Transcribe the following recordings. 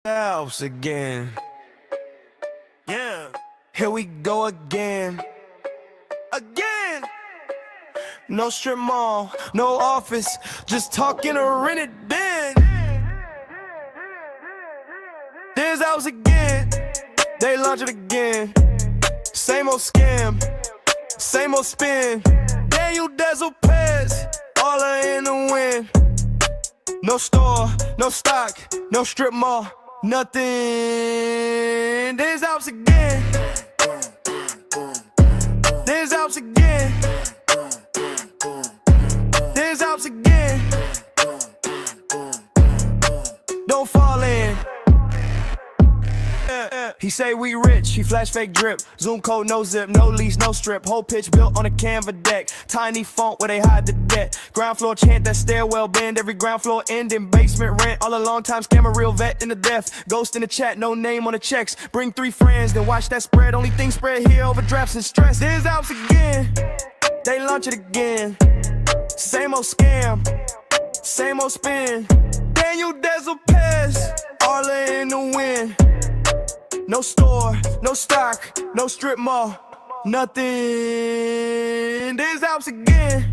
Alpes again. Yeah, here we go again. Again. No strip mall, no office, just talking a rented den. Des Alpes again. They launch it again. Same old scam, same old spin. Daniel Des Alpes, all are in the wind. No store, no stock, no strip mall, nothing. Des Alpes again. Des Alpes again. Des Alpes again. Don't fall in. He say we rich, he flash fake drip. Zoom code, no zip, no lease, no strip. Whole pitch built on a Canva deck. Tiny font where they hide the debt. Ground floor chant, that stairwell bend. Every ground floor end in basement rent. All a long time scammer, real vet in the death. Ghost in the chat, no name on the checks. Bring 3 friends, then watch that spread. Only thing spread here, overdrafts and stress. Des Alpes again, they launch it again. Same old scam, same old spin. Daniel Des Alpes, all in the wind. No store, no stock, no strip mall, nothing. Des Alpes again.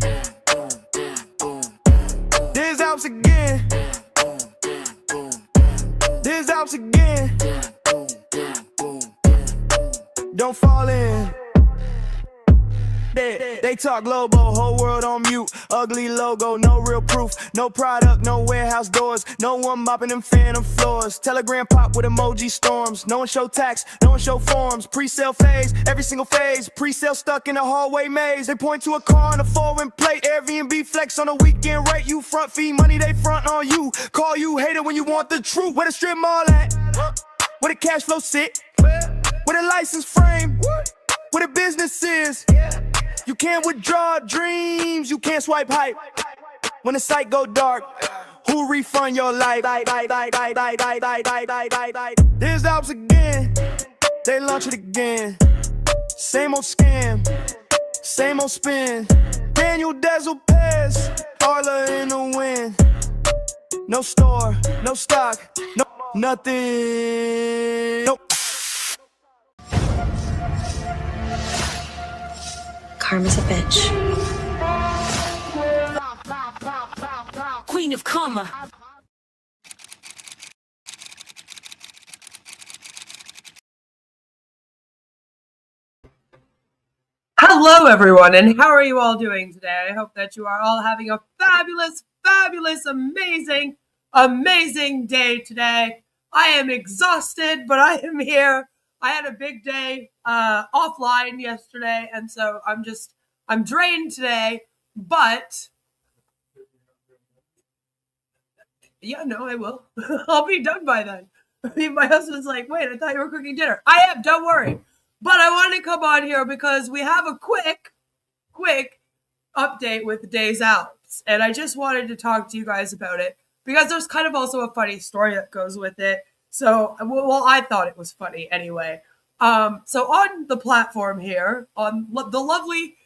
Des Alpes again. Des Alpes again. Don't fall in. They talk Lobo, whole world on mute. Ugly logo, no real proof. No product, no warehouse doors. No one mopping them phantom floors. Telegram pop with emoji storms. No one show tax, no one show forms. Pre-sale phase, every single phase. Pre-sale stuck in a hallway maze. They point to a car on a foreign plate. Airbnb flex on a weekend rate. You front fee money, they front on you. Call you hater when you want the truth. Where the strip mall at? Where the cash flow sit? Where the license frame? Where the business is? You can't withdraw dreams, you can't swipe hype. When the site go dark, who refund your life? Des Alpes again, they launch it again. Same old scam, same old spin. Daniel Des Alpes, all are in the wind. No store, no stock, no nothing. Nope. Karma's a bitch. Queen of Karma. Hello, everyone, and how are you all doing today? I hope that you are all having a fabulous, fabulous, amazing, amazing day today. I am exhausted, but I am here. I had a big day offline yesterday, and so I'm drained today, but yeah, no, I will. I'll be done by then. I mean, my husband's like, wait, I thought you were cooking dinner. I am, don't worry. But I wanted to come on here because we have a quick update with Des Alpes, and I just wanted to talk to you guys about it because there's kind of also a funny story that goes with it. So, well, I thought it was funny anyway. So on the platform here, on the lovely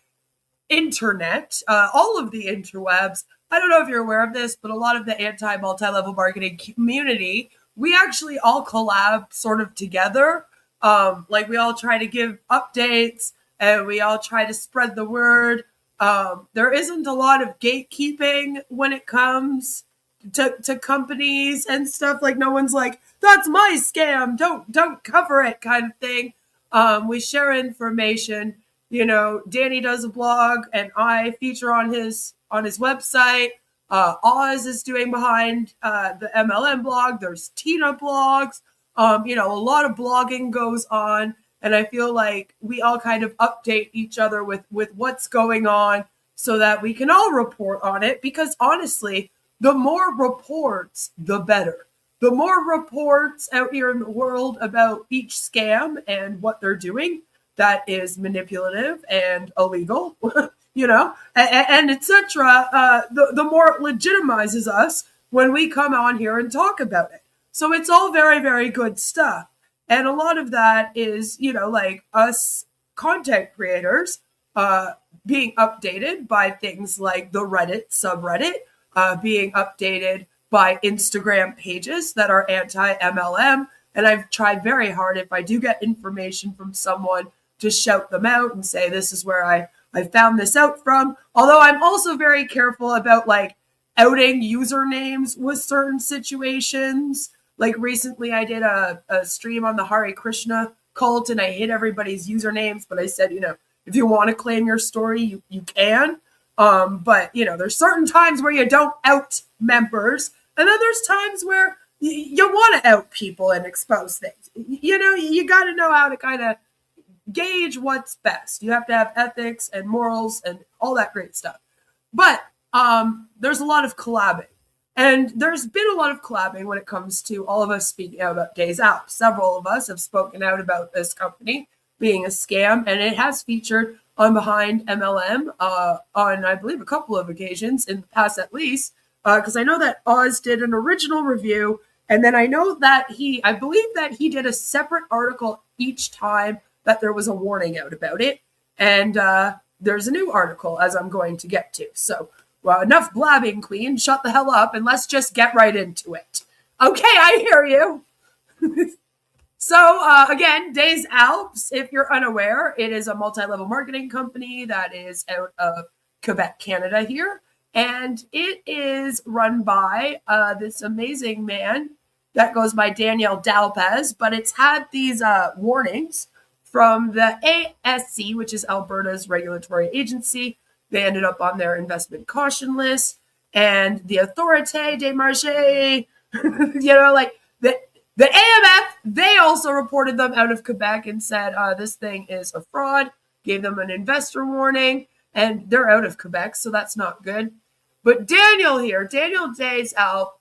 internet, all of the interwebs, I don't know if you're aware of this, but a lot of the anti-multi-level marketing community, we actually all collab sort of together. Like we all try to give updates and we all try to spread the word. There isn't a lot of gatekeeping when it comes to companies and stuff. Like no one's like, that's my scam, don't cover it kind of thing. We share information. You know, Danny does a blog and I feature on his website. Oz is doing behind the MLM blog. There's Tina blogs. You know, a lot of blogging goes on, and I feel like we all kind of update each other with what's going on so that we can all report on it, because honestly, the more reports, the better. The more reports out here in the world about each scam and what they're doing that is manipulative and illegal, you know, and etc., the more it legitimizes us when we come on here and talk about it. So it's all very, very good stuff. And a lot of that is, you know, like us content creators being updated by things like the Reddit subreddit, being updated by Instagram pages that are anti-MLM. And I've tried very hard, if I do get information from someone, to shout them out and say, this is where I found this out from. Although I'm also very careful about like outing usernames with certain situations. Like recently I did a stream on the Hare Krishna cult and I hid everybody's usernames, but I said, if you want to claim your story, you can. But there's certain times where you don't out members, and then there's times where you want to out people and expose things. You got to know how to kind of gauge what's best. You have to have ethics and morals and all that great stuff. But there's a lot of collabing. And there's been a lot of collabing when it comes to all of us speaking out about Des Alpes. Several of us have spoken out about this company being a scam, and it has featured on Behind MLM on, I believe, a couple of occasions in the past at least, because I know that Oz did an original review, and then I know that I believe that he did a separate article each time that there was a warning out about it, and there's a new article, as I'm going to get to. So, well, enough blabbing, Queen. Shut the hell up, and let's just get right into it. Okay, I hear you. So, again, Des Alpes, if you're unaware, it is a multi-level marketing company that is out of Quebec, Canada here. And it is run by this amazing man that goes by Daniel Dalpez. But it's had these warnings from the ASC, which is Alberta's regulatory agency. They ended up on their investment caution list. And the Autorité des Marchés, the AMF, they also reported them out of Quebec and said this thing is a fraud, gave them an investor warning, and they're out of Quebec, so that's not good. But Daniel Des Alpes,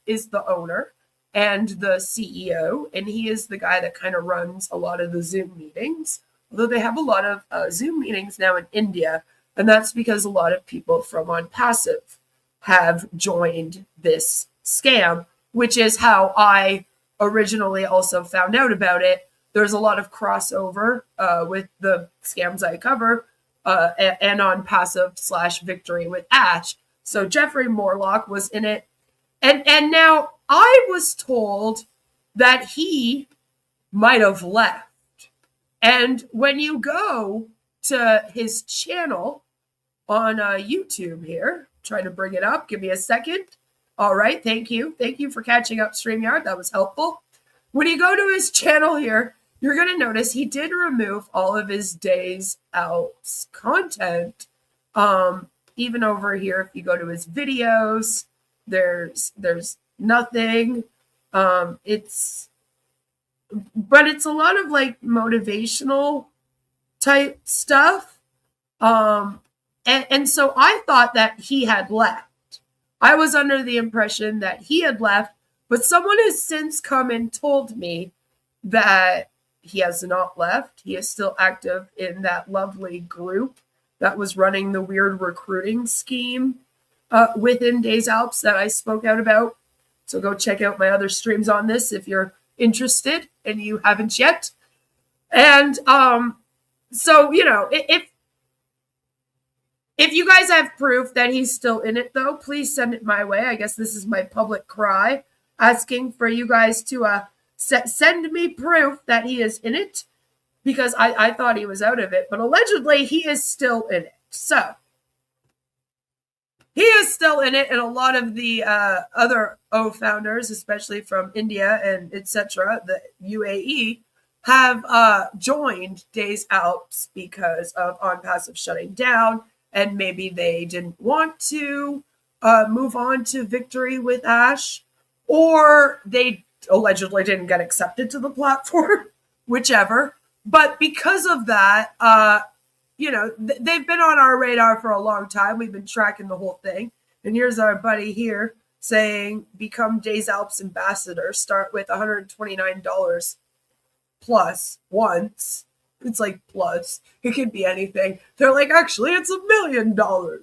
is the owner and the CEO, and he is the guy that kind of runs a lot of the Zoom meetings, although they have a lot of Zoom meetings now in India, and that's because a lot of people from On Passive have joined this scam, which is how I originally also found out about it. There's a lot of crossover with the scams I cover and On Passive / Victory with Ash. So Jeffrey Morlock was in it. And now I was told that he might have left. And when you go to his channel on YouTube here, trying to bring it up, give me a second. All right, thank you. Thank you for catching up, StreamYard. That was helpful. When you go to his channel here, you're going to notice he did remove all of his Des Alpes content. Even over here, if you go to his videos, there's nothing. But it's a lot of like motivational type stuff. And so I thought that he had left. I was under the impression that he had left, but someone has since come and told me that he has not left. He is still active in that lovely group that was running the weird recruiting scheme within Des Alpes that I spoke out about. So go check out my other streams on this if you're interested and you haven't yet. And so, if you guys have proof that he's still in it, though, please send it my way. I guess this is my public cry, asking for you guys to send me proof that he is in it, because I thought he was out of it, but allegedly he is still in it. So he is still in it, and a lot of the other O founders, especially from India and etc., the UAE, have joined Des Alpes because of On Passive shutting down. And maybe they didn't want to move on to Victory with Ash, or they allegedly didn't get accepted to the platform, whichever. But because of that, they've been on our radar for a long time. We've been tracking the whole thing. And here's our buddy here saying, become Des Alpes ambassador. Start with $129 plus once. It's like plus. It could be anything. They're like, actually, it's $1 million. Earn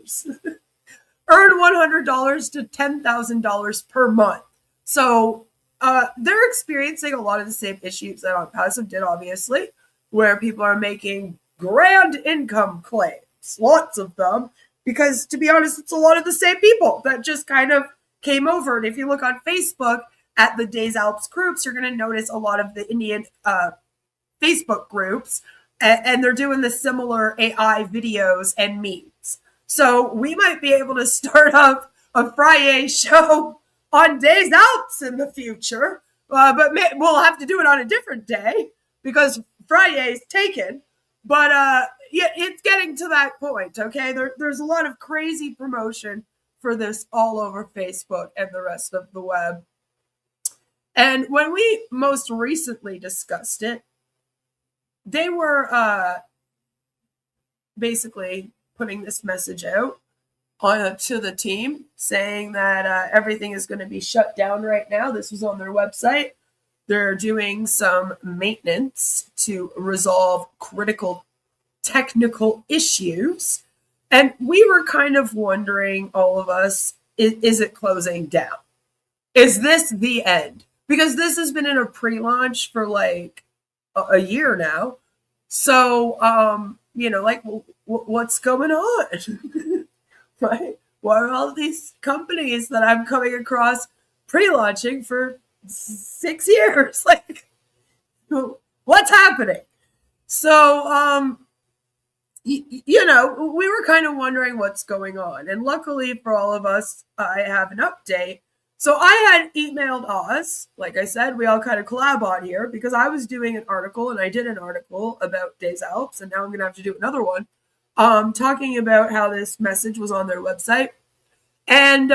$100 to $10,000 per month. So they're experiencing a lot of the same issues that On Passive did, obviously, where people are making grand income claims, lots of them, because to be honest, it's a lot of the same people that just kind of came over. And if you look on Facebook at the Des Alpes groups, you're going to notice a lot of the Indian Facebook groups, and they're doing the similar AI videos and memes. So we might be able to start up a Friday show on Des Alpes in the future, but we'll have to do it on a different day because Friday's taken. But yeah, it's getting to that point, okay? There's a lot of crazy promotion for this all over Facebook and the rest of the web. And when we most recently discussed it, they were basically putting this message out to the team saying that everything is going to be shut down right now. This was on their website. They're doing some maintenance to resolve critical technical issues. And we were kind of wondering, all of us, is it closing down? Is this the end? Because this has been in a pre-launch for like a year now. So, you know, like, what's going on? Right? What are all these companies that I'm coming across pre-launching for 6 years? Like, what's happening? So, you know, we were kind of wondering what's going on. And luckily for all of us, I have an update. So I had emailed Oz, like I said, we all kind of collab on here because I was doing an article and I did an article about Des Alpes, and now I'm going to have to do another one talking about how this message was on their website. And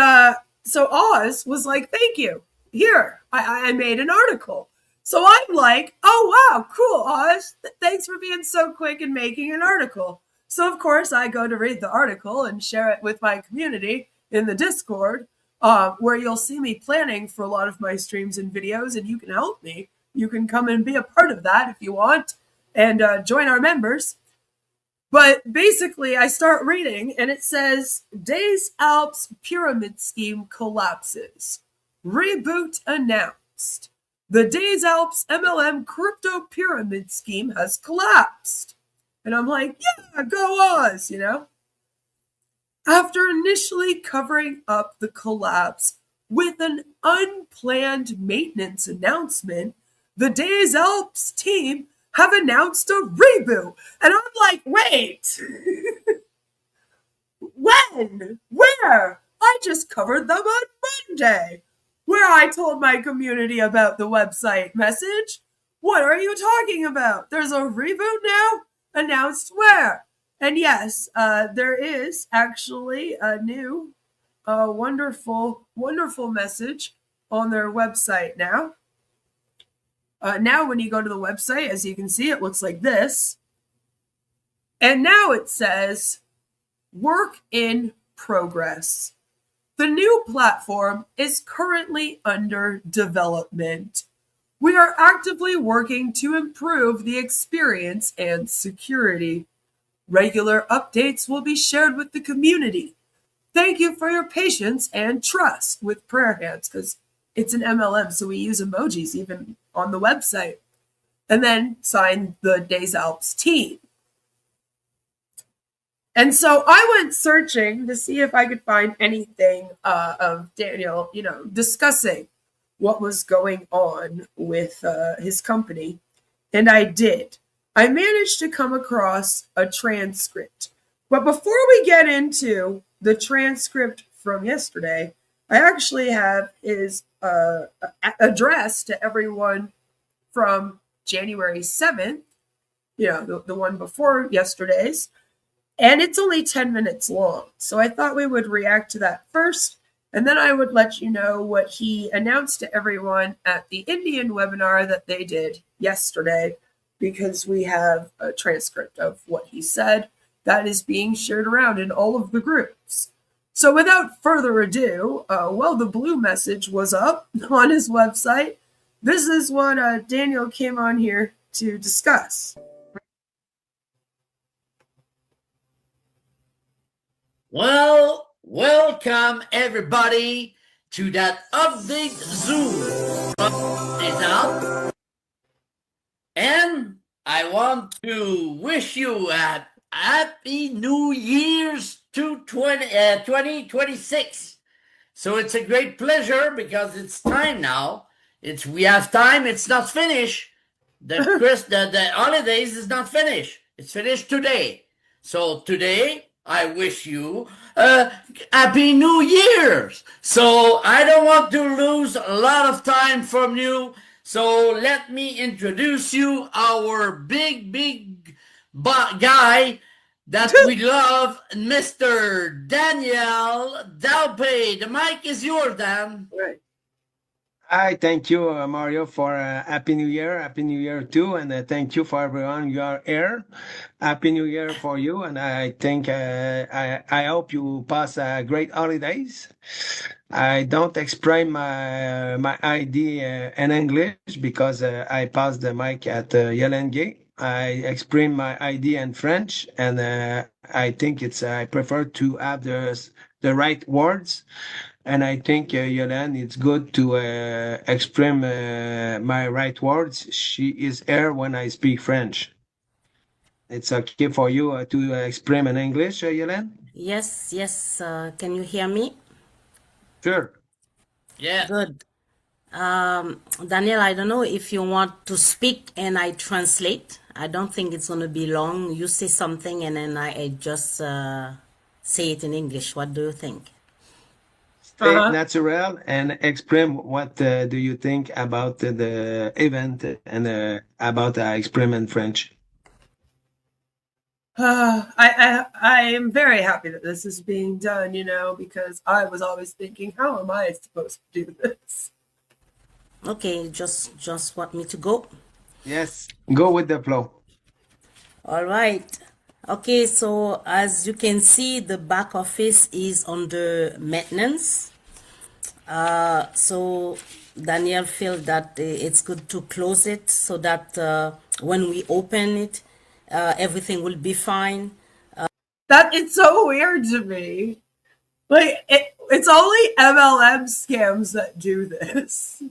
so Oz was like, thank you. Here, I made an article. So I'm like, oh, wow, cool, Oz. Thanks for being so quick in making an article. So, of course, I go to read the article and share it with my community in the Discord, where you'll see me planning for a lot of my streams and videos, and you can help me. You can come and be a part of that if you want and join our members. But basically, I start reading, and it says, Des Alpes pyramid scheme collapses. Reboot announced. The Des Alpes MLM crypto pyramid scheme has collapsed. And I'm like, yeah, go Oz, you know? After initially covering up the collapse with an unplanned maintenance announcement, the Des Alpes team have announced a reboot. And I'm like, wait, when? Where? I just covered them on Monday, where I told my community about the website message. What are you talking about? There's a reboot now? Announced where? And yes, there is actually a new, wonderful, wonderful message on their website now. Now, when you go to the website, as you can see, it looks like this. And now it says, work in progress. The new platform is currently under development. We are actively working to improve the experience and security. Regular updates will be shared with the community. Thank you for your patience and trust with prayer hands, because it's an MLM, so we use emojis even on the website. And then sign the Des Alpes team. And so I went searching to see if I could find anything of Daniel, you know, discussing what was going on with his company. And I did. I managed to come across a transcript. But before we get into the transcript from yesterday, I actually have his address to everyone from January 7th, you know, the one before yesterday's. And it's only 10 minutes long. So I thought we would react to that first, and then I would let you know what he announced to everyone at the Indian webinar that they did yesterday, because we have a transcript of what he said that is being shared around in all of the groups. So without further ado, well, the blue message was up on his website. This is what Daniel came on here to discuss. Well, welcome everybody to that update Zoom is out. And I want to wish you a happy New Year's to 2026. So it's a great pleasure because it's time now. We have time. It's not finished. The holidays is not finished. It's finished today. So today I wish you a happy New Year's. So I don't want to lose a lot of time from you. So let me introduce you our big guy that we love, Mr. Daniel Dalpe. The mic is yours, Dan. Right. Hi, thank you, Mario, for Happy New Year. Happy New Year too, and thank you for everyone you are here. Happy New Year for you, and I think I hope you pass great holidays. I don't explain my ID in English because I passed the mic at Yelenge. I explain my ID in French, and I think I prefer to have the right words. And I think, Yolande, it's good to explain my right words. She is here when I speak French. It's okay for you to explain in English, Yolande? Yes, yes. Can you hear me? Sure. Yeah. Good. Daniel, I don't know if you want to speak and I translate. I don't think it's going to be long. You say something and then I just say it in English. What do you think? Stay natural and explain what do you think about the event and about explain in French. I am very happy that this is being done, because I was always thinking, how am I supposed to do this? Okay, just want me to go? Yes, go with the flow. All right. Okay, so as you can see, the back office is under maintenance. So Daniel felt that it's good to close it so that when we open it, everything will be fine. That it's so weird to me. Like it's only MLM scams that do this.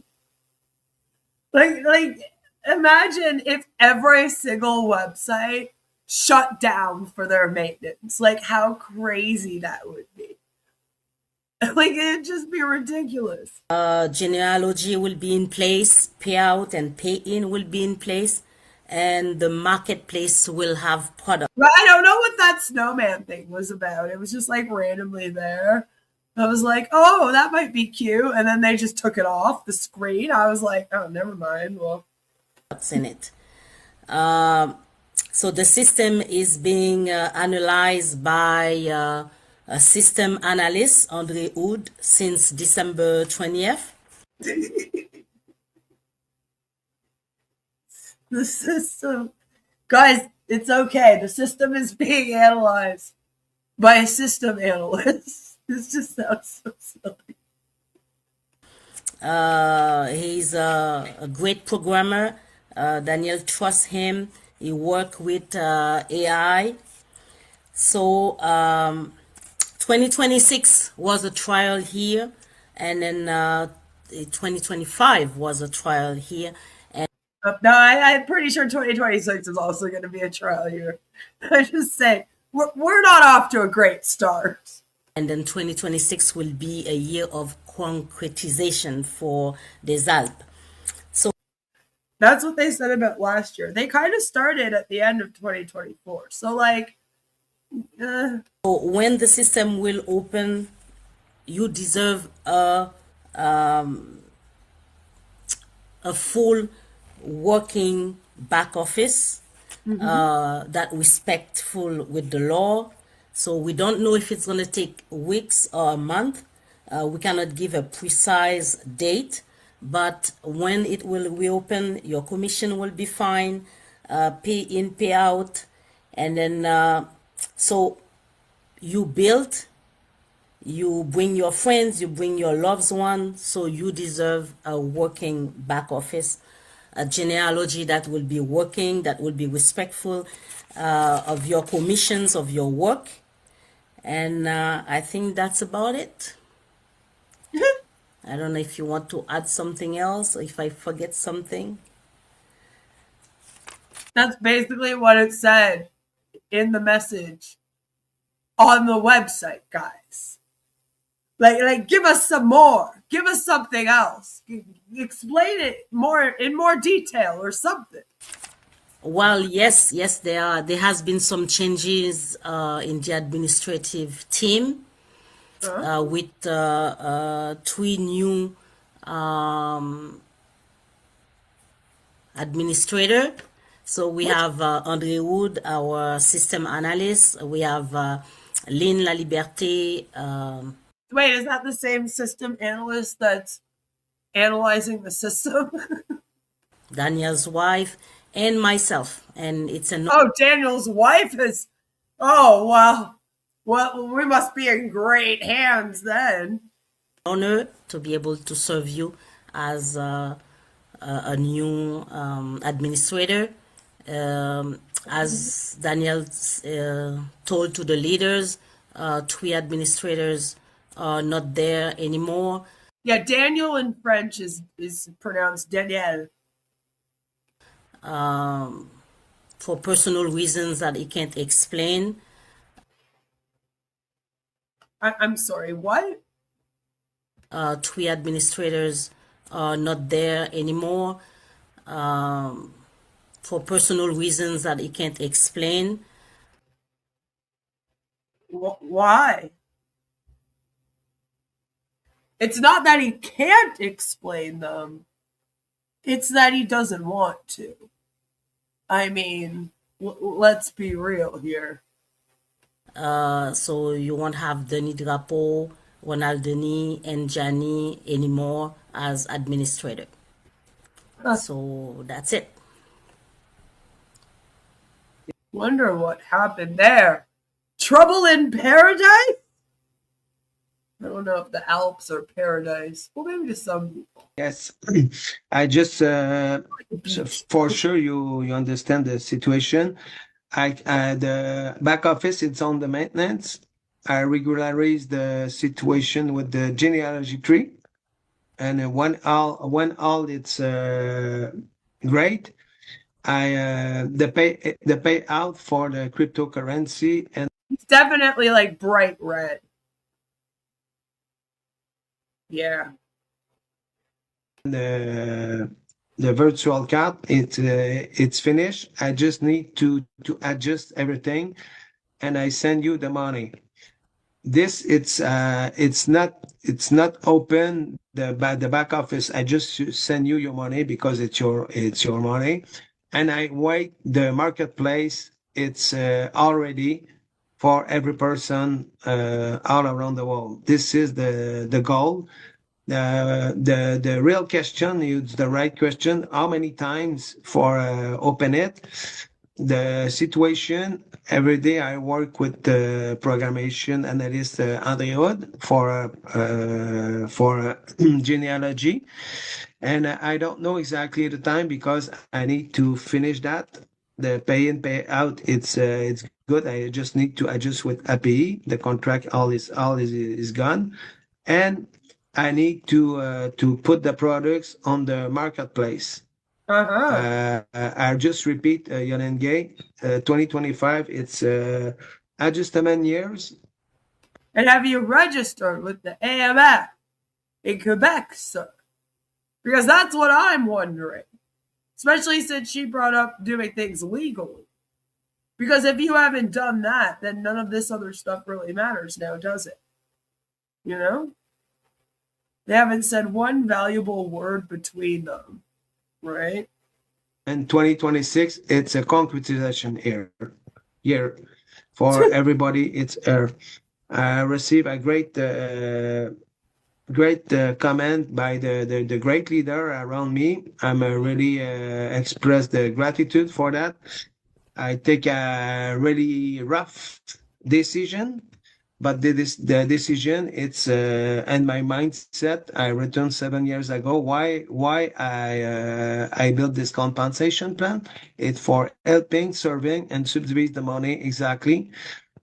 Like imagine if every single website shut down for their maintenance. Like how crazy that would be. Like it'd just be ridiculous. Genealogy will be in place, payout and pay-in will be in place, and the marketplace will have product. But I don't know what that snowman thing was about. It was just like randomly there. I was like, oh, that might be cute. And then they just took it off the screen. I was like, oh, never mind. Well, What's in it. So the system is being analyzed by a system analyst, Andre Hood, since December 20th. the system, guys, it's okay. The system is being analyzed by a system analyst. This just sounds so silly. He's a great programmer. Daniel trusts him. He worked with AI. So 2026 was a trial here, and then 2025 was a trial here. And No, I'm pretty sure 2026 is also going to be a trial year. I just say we're not off to a great start. And then 2026 will be a year of concretization for Des Alpes. So that's what they said about last year. They kind of started at the end of 2024. So like, when the system will open, you deserve a full working back office that respectful with the law. So we don't know if it's going to take weeks or a month. We cannot give a precise date, but when it will reopen, your commission will be fine, pay in, pay out, and then so you build, you bring your friends, you bring your loved ones, so you deserve a working back office, a genealogy that will be working, that will be respectful of your commissions, of your work. And I think that's about it. I don't know if you want to add something else or if I forget something. that's basically what it said in the message on the website, guys. Like, give us some more. Give us something else. Explain it more in more detail or something. Well, yes, there has been some changes in the administrative team with three new um, administrator. So we have Andre Wood, our system analyst. We have Lynn La Liberté. Wait, is that the same system analyst that's analyzing the system? Daniel's wife, and myself. And it's an Oh, Daniel's wife is. Oh, well. Well, we must be in great hands then. honor to be able to serve you as a new administrator. As Daniel told to the leaders, three administrators are not there anymore. Yeah, Daniel in French is pronounced Daniel. For personal reasons that he can't explain. I'm sorry, what? Three administrators are not there anymore for personal reasons that he can't explain. Why? It's not that he can't explain them. It's that he doesn't want to. I mean, let's be real here. So you won't have Denis Drapeau, Ronald Denis, and Gianni anymore as administrator. So that's it. Wonder what happened there. Trouble in paradise? I don't know if the Alps are paradise. Well, maybe to some people. Yes, I just for sure you understand the situation. The back office it's on the maintenance. I regularize the situation with the genealogy tree, and when all it's great, the payout for the cryptocurrency and It's definitely like bright red. Yeah. the virtual card it's finished. I just need to adjust everything, and I send you the money. This it's not open by the back office. I just send you your money because it's your money, and I wait the marketplace. It's already for every person all around the world. This is the goal. The real question is the right question. How many times for open it? The situation every day I work with the programmation analyst Andre Hood for genealogy, and I don't know exactly the time because I need to finish that. The pay in pay out it's good. I just need to adjust with API. The contract all is gone, and I need to put the products on the marketplace. I'll just repeat Yonenge, 2025, it's adjustment years. And have you registered with the AMF in Quebec, sir? Because that's what I'm wondering. Especially since she brought up doing things legally. Because if you haven't done that, then none of this other stuff really matters now, does it? You know? They haven't said one valuable word between them, right? And 2026, it's a concretization year for everybody. It's I receive a great comment by the great leader around me. I'm really express the gratitude for that. I take a really rough decision, but the decision it's and my mindset I returned 7 years ago. Why I built this compensation plan? It's for helping, serving, and subdivide the money exactly.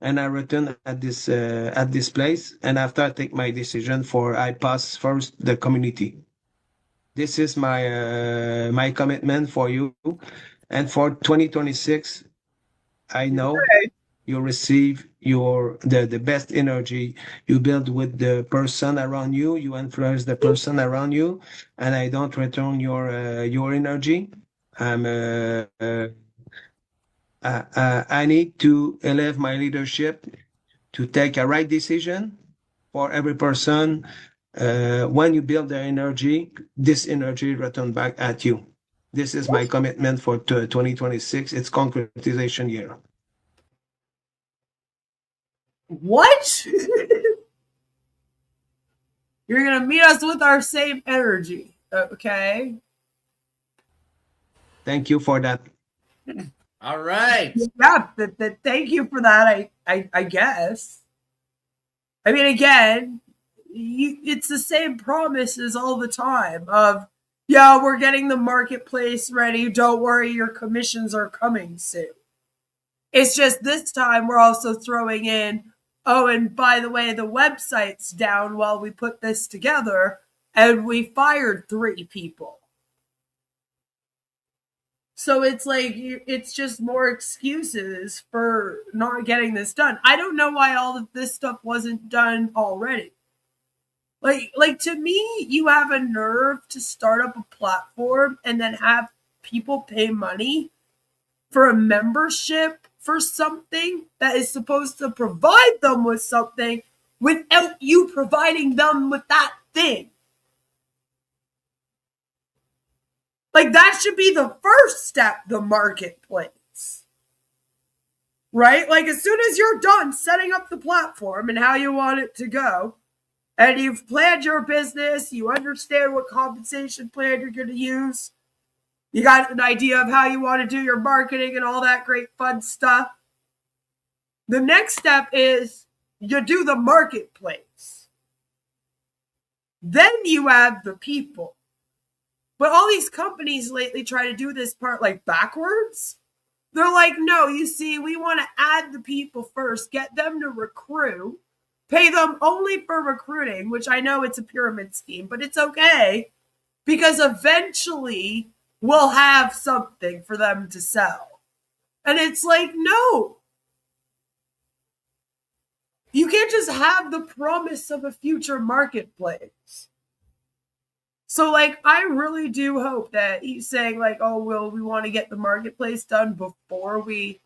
And I return at this place, and after I take my decision I pass first the community. This is my commitment for you, and for 2026, I know you receive the best energy. You build with the person around you, you influence the person around you, and I don't return your energy. I'm I need to elevate my leadership to take a right decision for every person. When you build the energy, this energy return back at you. This is my commitment for 2026. It's concretization year. What? You're gonna meet us with our same energy, okay? Thank you for that. All right. Yeah, thank you for that. I guess. I mean, again, it's the same promises all the time of, yeah, we're getting the marketplace ready. Don't worry, your commissions are coming soon. It's just this time we're also throwing in, oh, and by the way, the website's down while we put this together, and we fired 3 people. So it's like, it's just more excuses for not getting this done. I don't know why all of this stuff wasn't done already. Like to me, you have a nerve to start up a platform and then have people pay money for a membership for something that is supposed to provide them with something without you providing them with that thing. Like, that should be the first step, the marketplace. Right? Like, as soon as you're done setting up the platform and how you want it to go, and you've planned your business, you understand what compensation plan you're going to use, you got an idea of how you want to do your marketing and all that great fun stuff. The next step is you do the marketplace. Then you add the people. But all these companies lately try to do this part like backwards. They're like, no, you see, we want to add the people first, get them to recruit, pay them only for recruiting, which I know it's a pyramid scheme, but it's okay because eventually we'll have something for them to sell. And it's like, no. You can't just have the promise of a future marketplace. So, like, I really do hope that he's saying, like, oh, well, we want to get the marketplace done before we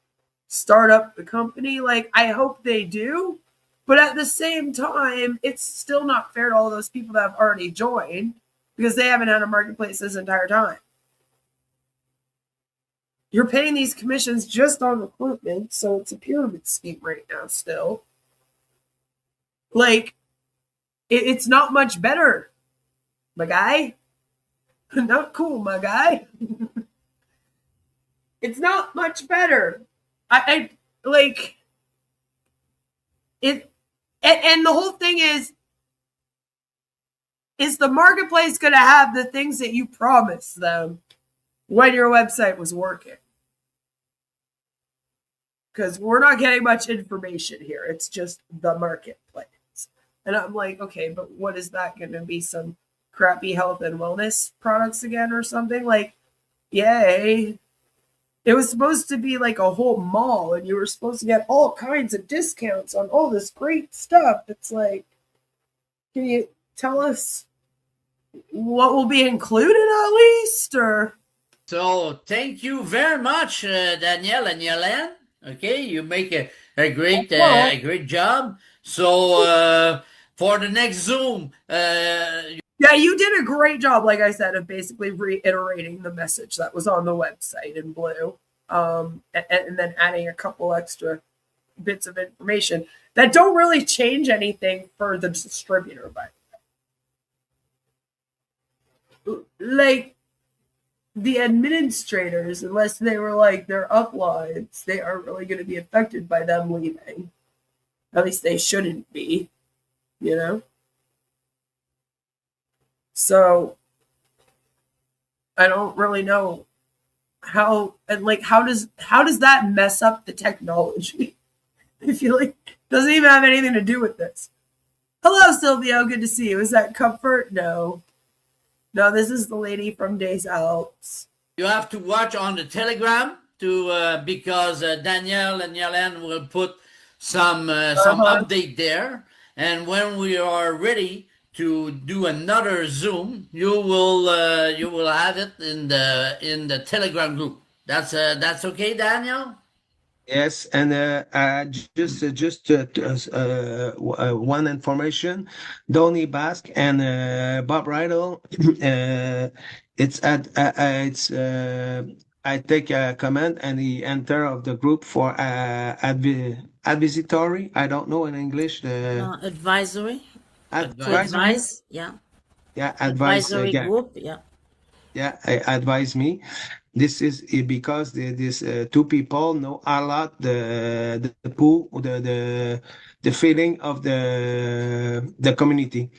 start up the company. Like, I hope they do. But at the same time, it's still not fair to all those people that have already joined because they haven't had a marketplace this entire time. You're paying these commissions just on recruitment, so it's a pyramid scheme right now still. Like, it's not much better. My guy, not cool, my guy. It's not much better. I like it, and the whole thing is the marketplace going to have the things that you promised them when your website was working? Because we're not getting much information here. It's just the marketplace, and I'm like, okay, but what is that going to be? Some crappy health and wellness products again or something? Like, yay. It was supposed to be like a whole mall and you were supposed to get all kinds of discounts on all this great stuff. It's like, can you tell us what will be included at least? Or So thank you very much, Danielle and Yolande. Okay, you make a great job. So for the next Zoom, yeah, you did a great job, like I said, of basically reiterating the message that was on the website in blue, and then adding a couple extra bits of information that don't really change anything for the distributor, but like the administrators, unless they were like their uplines, they aren't really going to be affected by them leaving. At least they shouldn't be, you know? So I don't really know how, and like how does that mess up the technology? I feel like it doesn't even have anything to do with this. Hello, Silvio. Good to see you. Is that Comfort? No, this is the lady from Des Alpes. you have to watch on the Telegram to because Danielle and Yellen will put some update there, and when we are ready to do another Zoom, you will have it in the Telegram group. That's okay, Daniel. Yes, and one information: Donny Basque and Bob Rydell. I take a comment and he enter of the group for advisory. I don't know in English the Advisory to advisory. advise, yeah. Yeah, advice. Advisory group, yeah. Yeah, advise me. This is because these two people know a lot the pool the feeling of the community,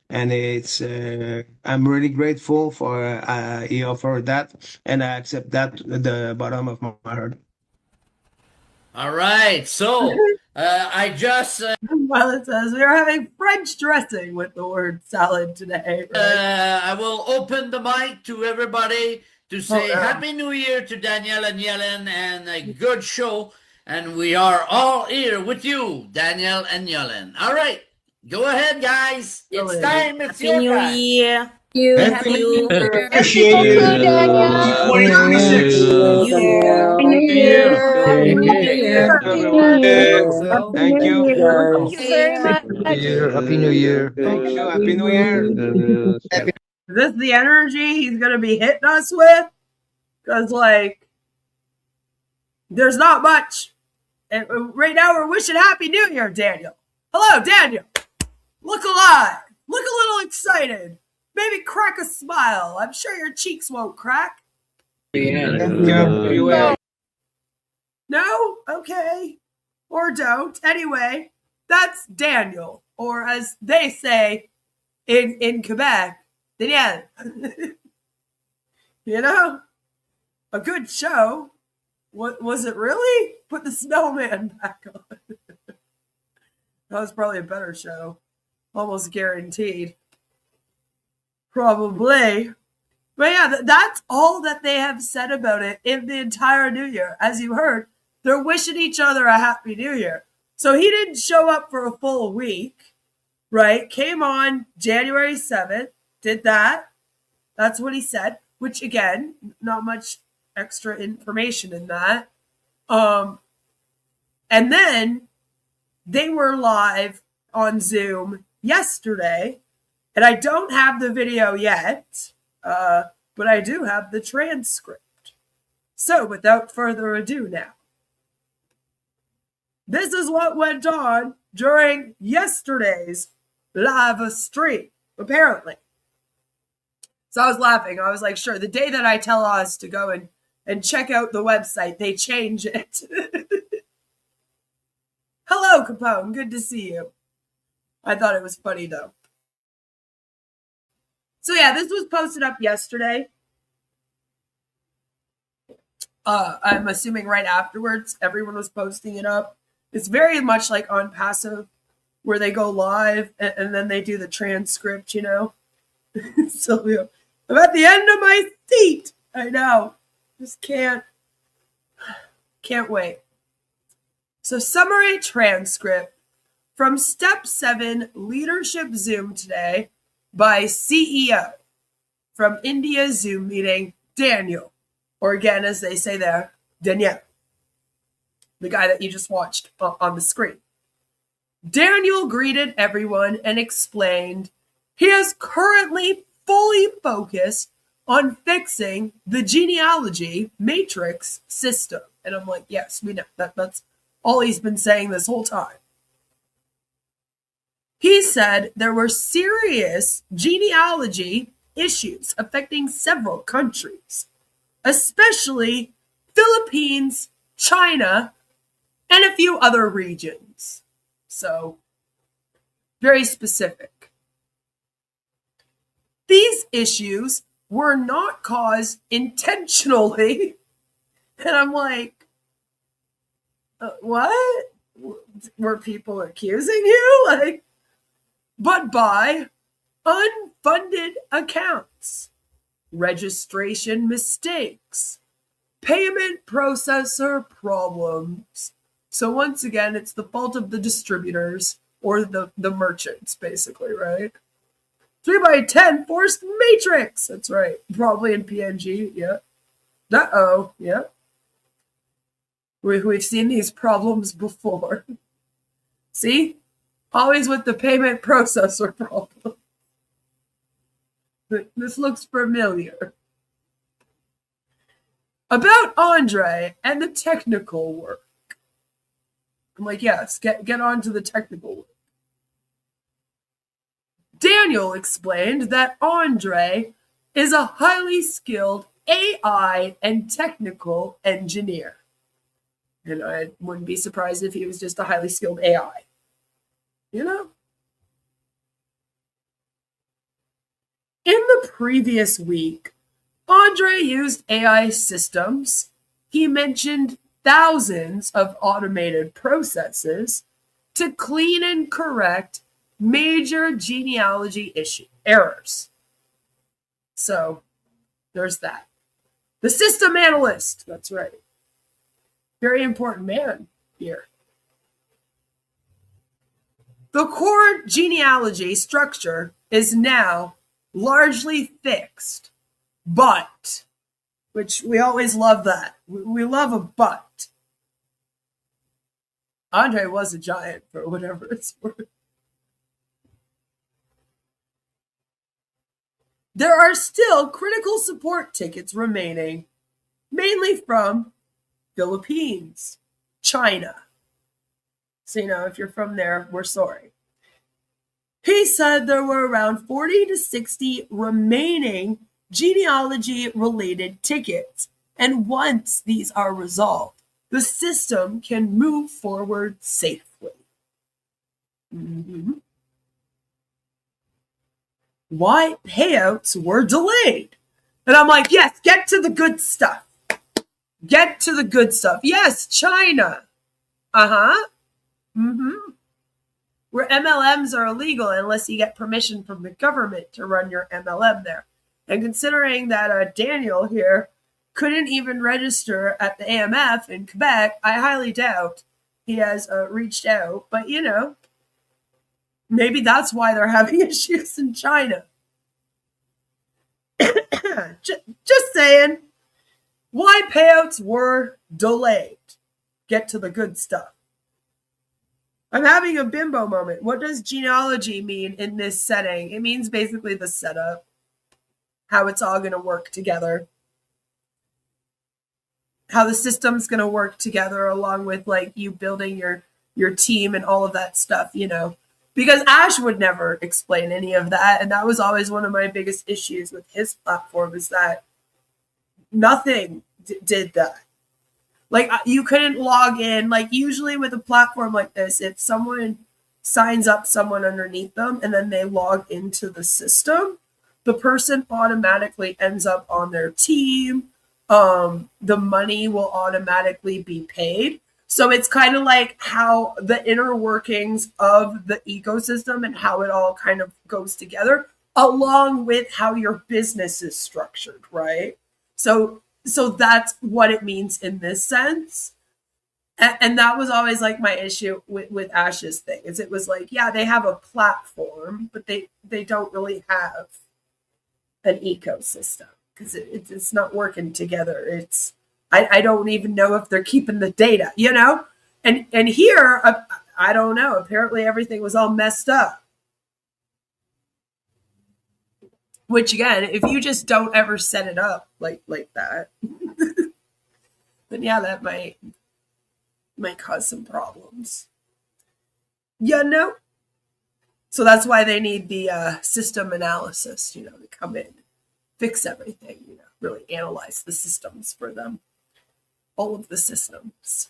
and it's I'm really grateful for he offered that, and I accept that at the bottom of my heart. All right, so I just Well, it says we are having French dressing with the word salad today. Right? I will open the mic to everybody to say yeah. Happy New Year to Danielle and Yellen, and a good show. And we are all here with you, Danielle and Yellen. All right, go ahead, guys. It's time. It's Happy your New time. Year. You Thank happy you. Appreciate you. Daniel. 2026. You. New Year. Happy New Year to everyone. Thank you. Thank you very much. Happy New Year. Thank you. Happy New Year. Happy Is this the energy he's going to be hitting us with? Because, like, there's not much. And right now we're wishing Happy New Year, Daniel. Hello, Daniel. Look alive. Look a little excited. Maybe crack a smile. I'm sure your cheeks won't crack. Yeah, you will. No? Okay. Or don't. Anyway, that's Daniel. Or as they say in Quebec, Daniel. You know? A good show. What was it really? Put the snowman back on. That was probably a better show. Almost guaranteed. Probably. But yeah, that's all that they have said about it in the entire New Year. As you heard, they're wishing each other a Happy New Year. So he didn't show up for a full week, right? Came on January 7th, did that. That's what he said, which again, not much extra information in that. And then they were live on Zoom yesterday, and I don't have the video yet, but I do have the transcript. So without further ado now, this is what went on during yesterday's live stream, apparently. So I was laughing. I was like, sure, the day that I tell Oz to go and check out the website, they change it. Hello, Capone. Good to see you. I thought it was funny, though. So yeah, this was posted up yesterday. I'm assuming right afterwards, everyone was posting it up. It's very much like on Passive, where they go live and then they do the transcript, you know? Sylvia, I'm at the end of my seat. I know. Just can't wait. So summary transcript from Step 7 Leadership Zoom today by CEO from India Zoom meeting, Daniel. Or again, as they say there, Daniel. The guy that you just watched on the screen. Daniel greeted everyone and explained he is currently fully focused on fixing the genealogy matrix system. And I'm like, yes, we know. That's all he's been saying this whole time. He said there were serious genealogy issues affecting several countries, especially Philippines, China, and a few other regions. So, very specific. These issues were not caused intentionally. And I'm like, what? Were people accusing you? Like, but by unfunded accounts, registration mistakes, payment processor problems. So once again, it's the fault of the distributors or the merchants, basically, right? 3x10 forced matrix. That's right. Probably in PNG. Yeah. Uh-oh. Yeah. We've seen these problems before. See? Always with the payment processor problem. This looks familiar. About Andre and the technical work. I'm like, yes, get on to the technical work. Daniel explained that Andre is a highly skilled AI and technical engineer. And I wouldn't be surprised if he was just a highly skilled AI. You know? In the previous week, Andre used AI systems. He mentioned thousands of automated processes to clean and correct major genealogy errors. So there's that. The system analyst, that's right. Very important man here. The core genealogy structure is now largely fixed, but, which we always love that. We love a but. Andre was a giant for whatever it's worth. There are still critical support tickets remaining, mainly from Philippines, China. So, if you're from there, we're sorry. He said there were around 40 to 60 remaining genealogy-related tickets, and once these are resolved, the system can move forward safely. Mm-hmm. Why payouts were delayed? And I'm like, yes, get to the good stuff. Get to the good stuff. Yes, China. Uh-huh. Mm-hmm. Where MLMs are illegal unless you get permission from the government to run your MLM there. And considering that Daniel here couldn't even register at the AMF in Quebec, I highly doubt he has reached out. But, maybe that's why they're having issues in China. Just saying. Why payouts were delayed. Get to the good stuff. I'm having a bimbo moment. What does genealogy mean in this setting? It means basically the setup. How it's all going to work together. How the system's going to work together along with you building your team and all of that stuff, Because Ash would never explain any of that. And that was always one of my biggest issues with his platform is that nothing did that. You couldn't log in. Usually with a platform like this, if someone signs up someone underneath them and then they log into the system, the person automatically ends up on their team. The money will automatically be paid. So it's kind of like how the inner workings of the ecosystem and how it all kind of goes together, along with how your business is structured, right? So that's what it means in this sense. And that was always my issue with Ash's thing, is it was yeah, they have a platform, but they don't really have an ecosystem because it's not working together. I don't even know if they're keeping the data, And here, I don't know. Apparently everything was all messed up. Which again, if you just don't ever set it up like that, then yeah, that might cause some problems. So that's why they need the system analysis, to come in, fix everything, really analyze the systems for them. All of the systems.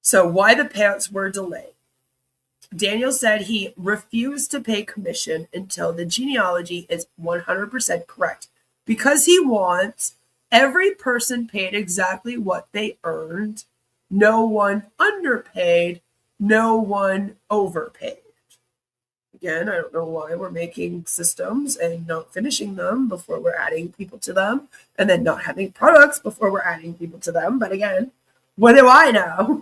So why the payouts were delayed? Daniel said he refused to pay commission until the genealogy is 100% correct because he wants every person paid exactly what they earned, no one underpaid, no one overpaid. again, I don't know why we're making systems and not finishing them before we're adding people to them, and then not having products before we're adding people to them. But again, what do I know?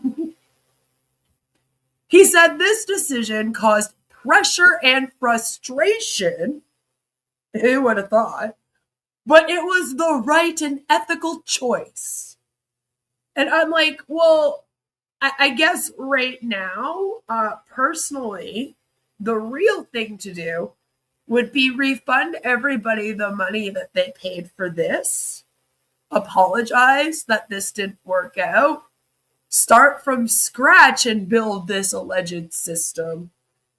He said this decision caused pressure and frustration. Who would have thought? But it was the right and ethical choice. And I'm like, well, I guess right now, personally, the real thing to do would be refund everybody the money that they paid for this, apologize that this didn't work out, start from scratch and build this alleged system,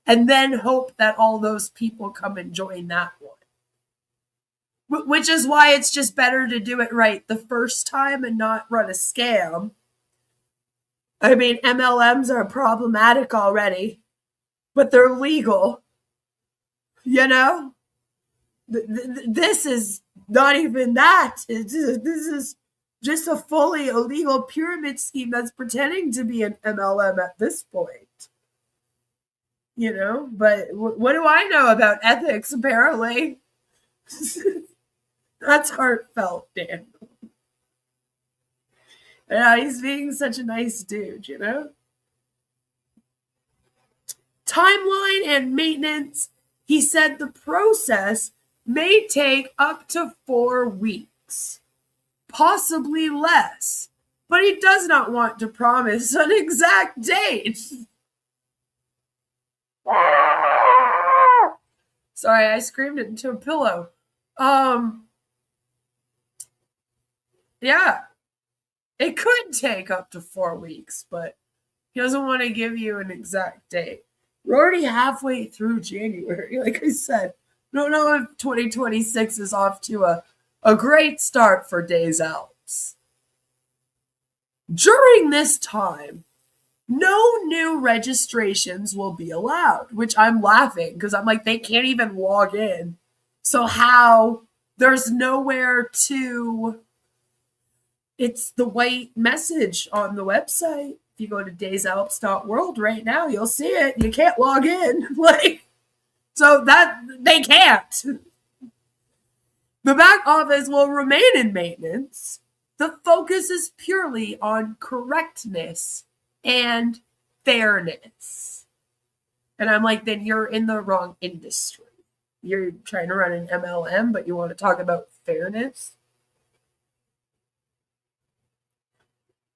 and then hope that all those people come and join that one. Which is why it's just better to do it right the first time and not run a scam. I mean, MLMs are problematic already, but they're legal. You know? This is not even that. This is just a fully illegal pyramid scheme that's pretending to be an MLM at this point. You know? But what do I know about ethics, apparently? That's heartfelt, Dan. Yeah, he's being such a nice dude, you know? Timeline and maintenance. He said the process may take up to 4 weeks, possibly less, but he does not want to promise an exact date. Sorry, I screamed it into a pillow. Yeah, it could take up to 4 weeks, but he doesn't want to give you an exact date. We're already halfway through January, like I said. Don't know if 2026 is off to a great start for Des Alpes. During this time, no new registrations will be allowed, which I'm laughing because I'm like, they can't even log in. So how? There's nowhere to... It's the white message on the website. If you go to desalpes.world right now, you'll see it. You can't log in. So that they can't. The back office will remain in maintenance. The focus is purely on correctness and fairness. And I'm like, then you're in the wrong industry. You're trying to run an MLM, but you want to talk about fairness?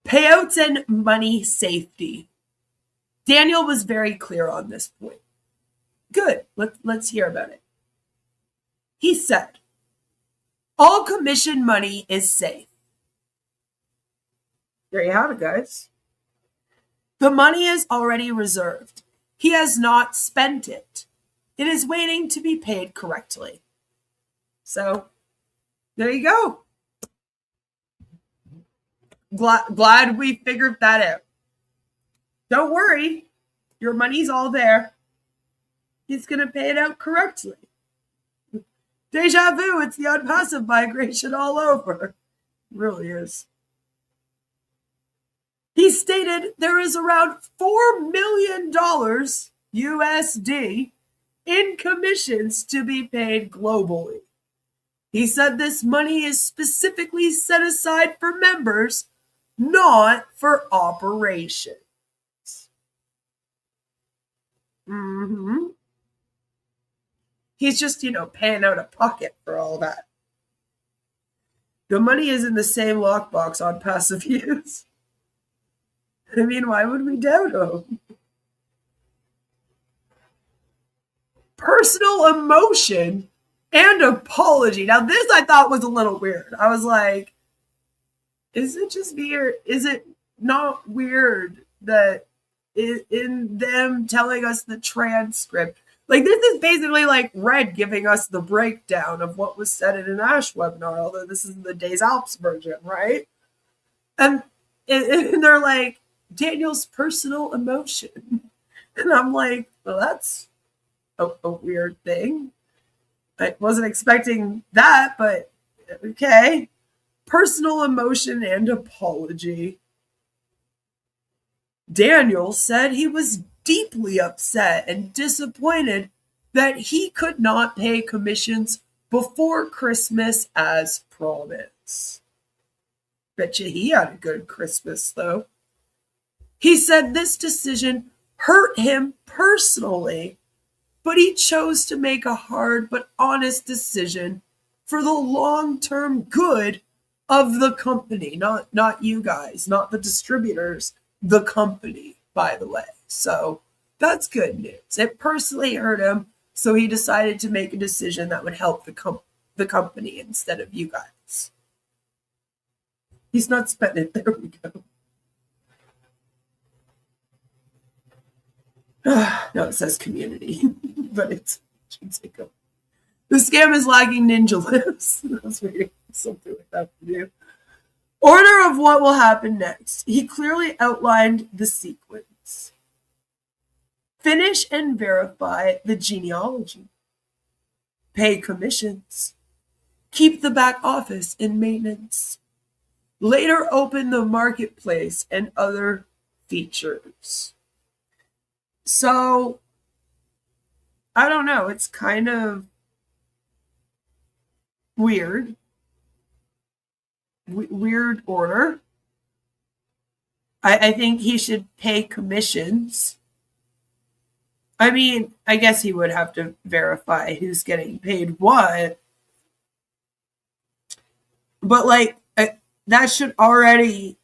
Payouts and money safety. Daniel was very clear on this point. Good. Let's hear about it. He said, all commission money is safe. There you have it, guys. The money is already reserved. He has not spent it. It is waiting to be paid correctly. So, there you go. Glad we figured that out. Don't worry. Your money's all there. He's going to pay it out correctly. Deja vu, it's the unpassive migration all over. It really is. He stated there is around $4 million USD in commissions to be paid globally. He said this money is specifically set aside for members, not for operations. He's just, paying out of pocket for all that. The money is in the same lockbox on passive use. I mean, why would we doubt him? Personal emotion and apology. Now, this I thought was a little weird. I was like, is it just weird? Is it not weird that in them telling us the transcript? Like, this is basically like Red giving us the breakdown of what was said in an ASH webinar, although this is the Des Alpes version, right? And they're like, Daniel's personal emotion. And I'm like, well, that's a weird thing. I wasn't expecting that, but okay. Personal emotion and apology. Daniel said he was deeply upset and disappointed that he could not pay commissions before Christmas as promised. Bet you he had a good Christmas, though. He said this decision hurt him personally, but he chose to make a hard but honest decision for the long-term good of the company. Not you guys, not the distributors, the company, by the way. So that's good news. It personally hurt him, so he decided to make a decision that would help the company instead of you guys. He's not spending it. There we go. No, it says community, but it's the scam is lagging ninja lips. I was reading something like that from you. Order of what will happen next. He clearly outlined the sequence. Finish and verify the genealogy. Pay commissions. Keep the back office in maintenance. Later open the marketplace and other features. So, I don't know. It's kind of weird. Weird order. I think he should pay commissions. I mean, I guess he would have to verify who's getting paid what. But, like, that should already...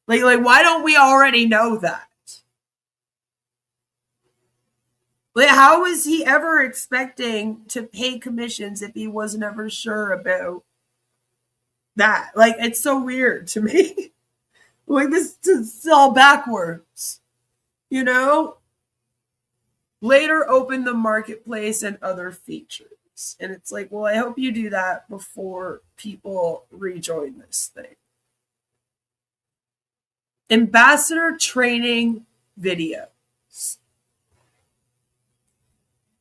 Like, why don't we already know that? Like, how was he ever expecting to pay commissions if he was never sure about that? Like, it's so weird to me. Like, this is all backwards. You know? Later open the marketplace and other features. And it's like, well, I hope you do that before people rejoin this thing. Ambassador training videos.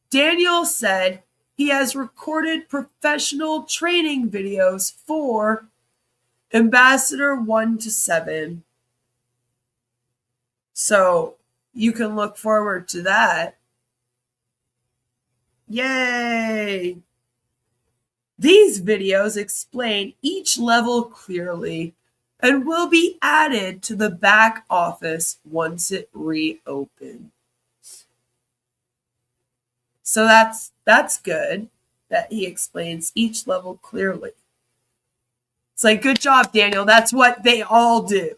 Daniel said he has recorded professional training videos for Ambassador 1 to 7. So you can look forward to that. Yay! These videos explain each level clearly and will be added to the back office once it reopens. So that's good that he explains each level clearly. It's like, good job, Daniel. That's what they all do.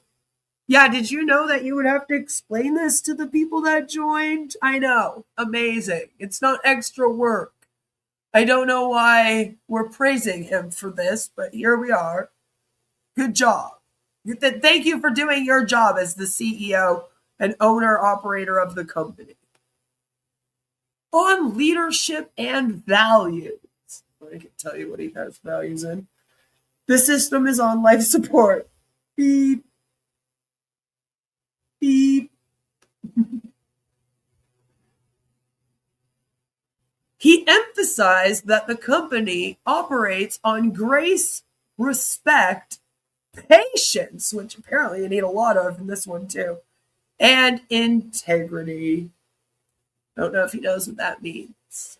Yeah, did you know that you would have to explain this to the people that joined? I know. Amazing. It's not extra work. I don't know why we're praising him for this, but here we are. Good job. Thank you for doing your job as the CEO and owner-operator of the company. On leadership and values. I can tell you what he has values in. The system is on life support. Beep. Beep. He emphasized that the company operates on grace, respect, patience, which apparently you need a lot of in this one too, and integrity. Don't know if he knows what that means.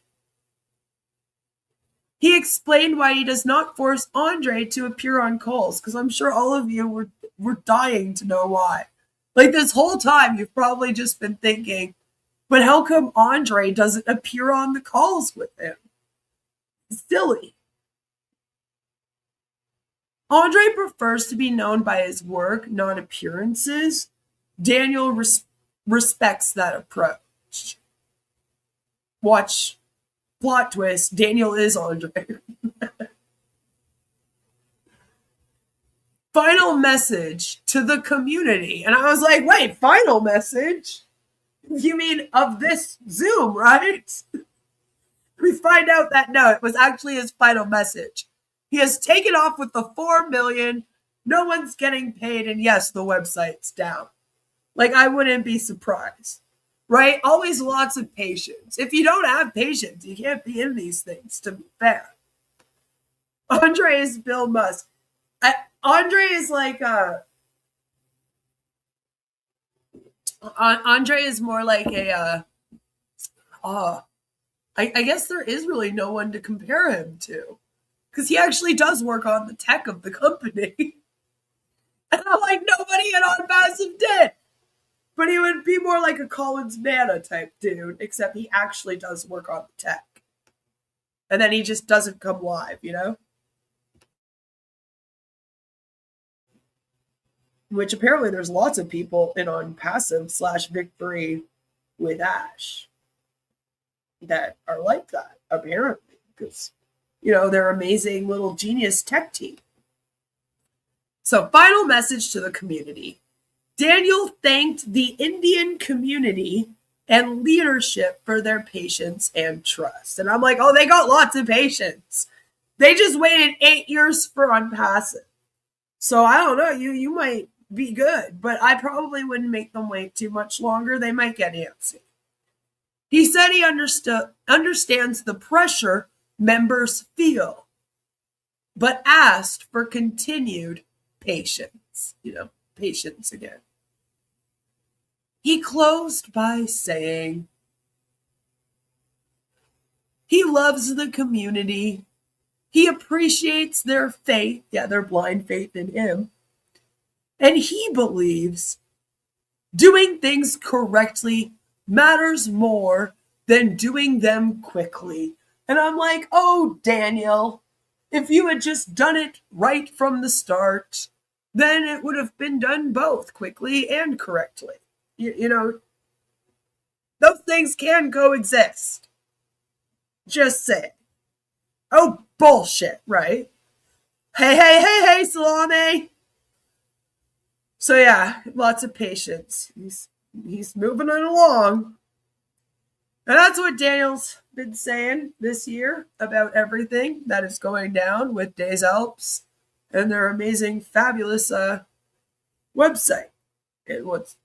He explained why he does not force Andre to appear on calls, because I'm sure all of you were dying to know why. Like, this whole time, you've probably just been thinking, but how come Andre doesn't appear on the calls with him? It's silly. Andre prefers to be known by his work, not appearances. Daniel respects that approach. Watch, plot twist, Daniel is Andre. Final message to the community. And I was like, wait, final message? You mean of this Zoom, right? We find out that no, it was actually his final message. He has taken off with the 4 million. No one's getting paid. And yes, the website's down. Like, I wouldn't be surprised. Right? Always lots of patience. If you don't have patience, you can't be in these things, to be fair. Andre is Bill Musk. Andre is like Andre is more like a I guess there is really no one to compare him to, because he actually does work on the tech of the company. And I'm like, nobody at On Passive did. But he would be more like a Collins Manna type dude, except he actually does work on the tech. And then he just doesn't come live, you know? Which apparently there's lots of people in On Passive / Victory with Ash that are like that, apparently, because, you know, they're amazing little genius tech team. So, final message to the community. Daniel thanked the Indian community and leadership for their patience and trust. And I'm like, oh, they got lots of patience. They just waited 8 years for On Passive. So I don't know, you might be good, but I probably wouldn't make them wait too much longer. They might get antsy. He said he understands the pressure members feel, but asked for continued patience. You know, patience again. He closed by saying he loves the community. He appreciates their faith, their blind faith in him. And he believes doing things correctly matters more than doing them quickly. And I'm like, oh, Daniel, if you had just done it right from the start, then it would have been done both quickly and correctly. You know, those things can coexist. Just say. Oh, bullshit, right? Hey, Salome. So yeah, lots of patience. He's moving it along. And that's what Daniel's been saying this year about everything that is going down with Des Alpes and their amazing, fabulous website. What's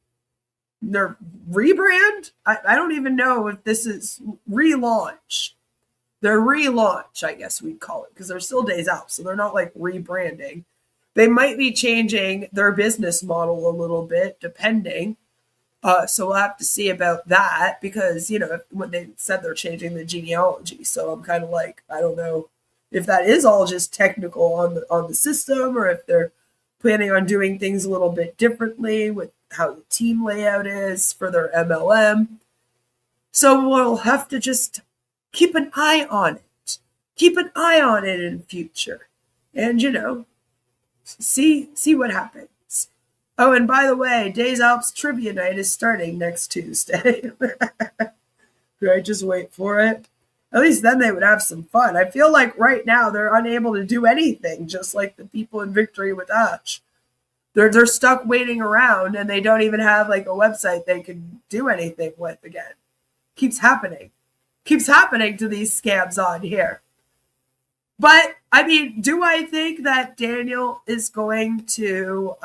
their rebrand? I don't even know if this is relaunch. Their relaunch, I guess we'd call it, because they're still Des Alpes, so they're not like rebranding. They might be changing their business model a little bit, depending. So we'll have to see about that, because, you know, when they said they're changing the genealogy. So I'm kind of like, I don't know if that is all just technical on the system, or if they're planning on doing things a little bit differently with how the team layout is for their MLM. So we'll have to just keep an eye on it. Keep an eye on it in future. And, you know, see what happens. Oh, and by the way, Des Alpes Trivia Night is starting next Tuesday. Could I just wait for it? At least then they would have some fun. I feel like right now they're unable to do anything, just like the people in Victory with Ash. They're stuck waiting around, and they don't even have like a website they can do anything with again. Keeps happening. Keeps happening to these scabs on here. But, I mean, do I think that Daniel is going to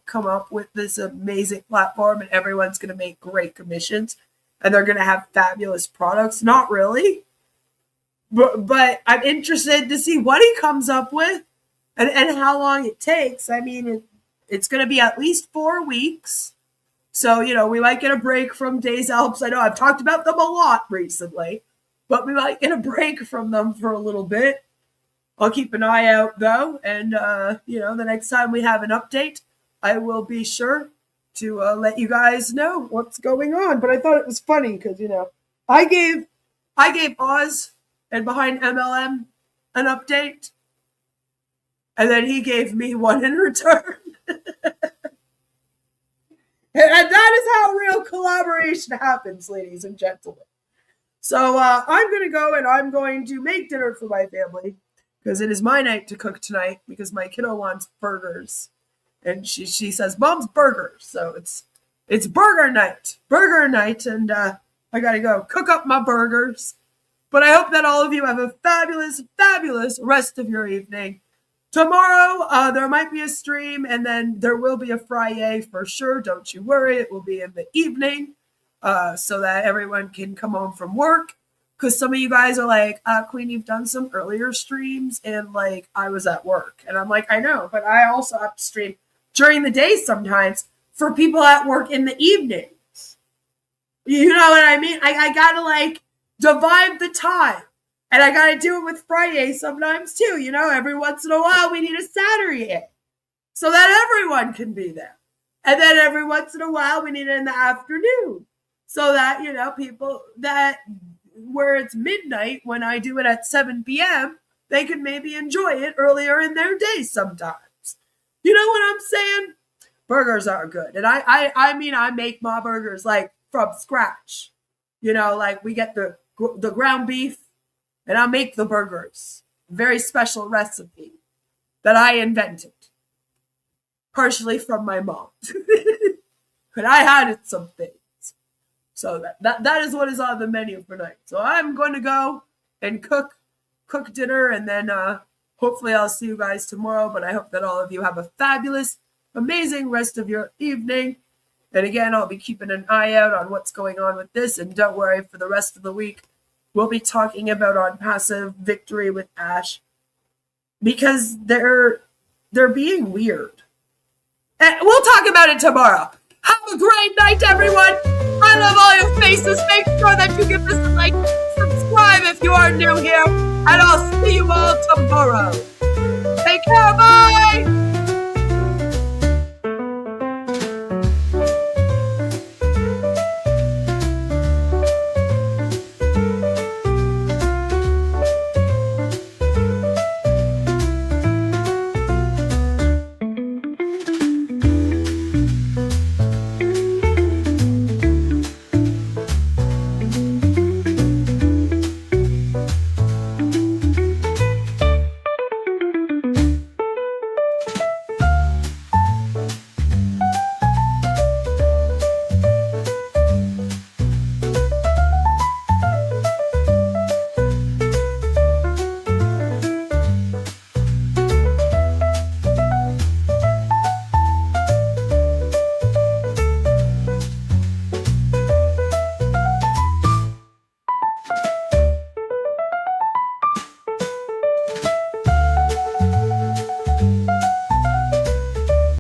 come up with this amazing platform and everyone's going to make great commissions and they're going to have fabulous products? Not really. But I'm interested to see what he comes up with and how long it takes. I mean, it's going to be at least 4 weeks. So, you know, we might get a break from Des Alpes. I know I've talked about them a lot recently, but we might get a break from them for a little bit. I'll keep an eye out, though, and, you know, the next time we have an update, I will be sure to let you guys know what's going on. But I thought it was funny because, you know, I gave Oz and Behind MLM an update, and then he gave me one in return. And that is how real collaboration happens, ladies and gentlemen. So I'm going to go and I'm going to make dinner for my family, because it is my night to cook tonight, because my kiddo wants burgers. And she says, Mom's burgers. So it's burger night, and I got to go cook up my burgers. But I hope that all of you have a fabulous, fabulous rest of your evening. Tomorrow, there might be a stream, and then there will be a Friday for sure. Don't you worry. It will be in the evening so that everyone can come home from work. Because some of you guys are like, Queen, you've done some earlier streams, and like I was at work. And I'm like, I know, but I also have to stream during the day sometimes for people at work in the evenings. You know what I mean? I gotta like divide the time. And I gotta do it with Friday sometimes too. You know, every once in a while we need a Saturday so that everyone can be there. And then every once in a while we need it in the afternoon so that, you know, people that where it's midnight when I do it at 7 p.m., they can maybe enjoy it earlier in their day sometimes. You know what I'm saying? Burgers are good. And I mean, I make my burgers like from scratch. You know, like we get the ground beef and I make the burgers. Very special recipe that I invented. Partially from my mom. But I had it some things. So that is what is on the menu for night. So I'm going to go and cook dinner, and then hopefully I'll see you guys tomorrow. But I hope that all of you have a fabulous, amazing rest of your evening. And again, I'll be keeping an eye out on what's going on with this. And don't worry, for the rest of the week, we'll be talking about On Passive Victory with Ash. Because they're being weird. And we'll talk about it tomorrow. Have a great night, everyone. I love all your faces. Make sure that you give this a like. Subscribe if you are new here. And I'll see you all tomorrow. Take care. Bye.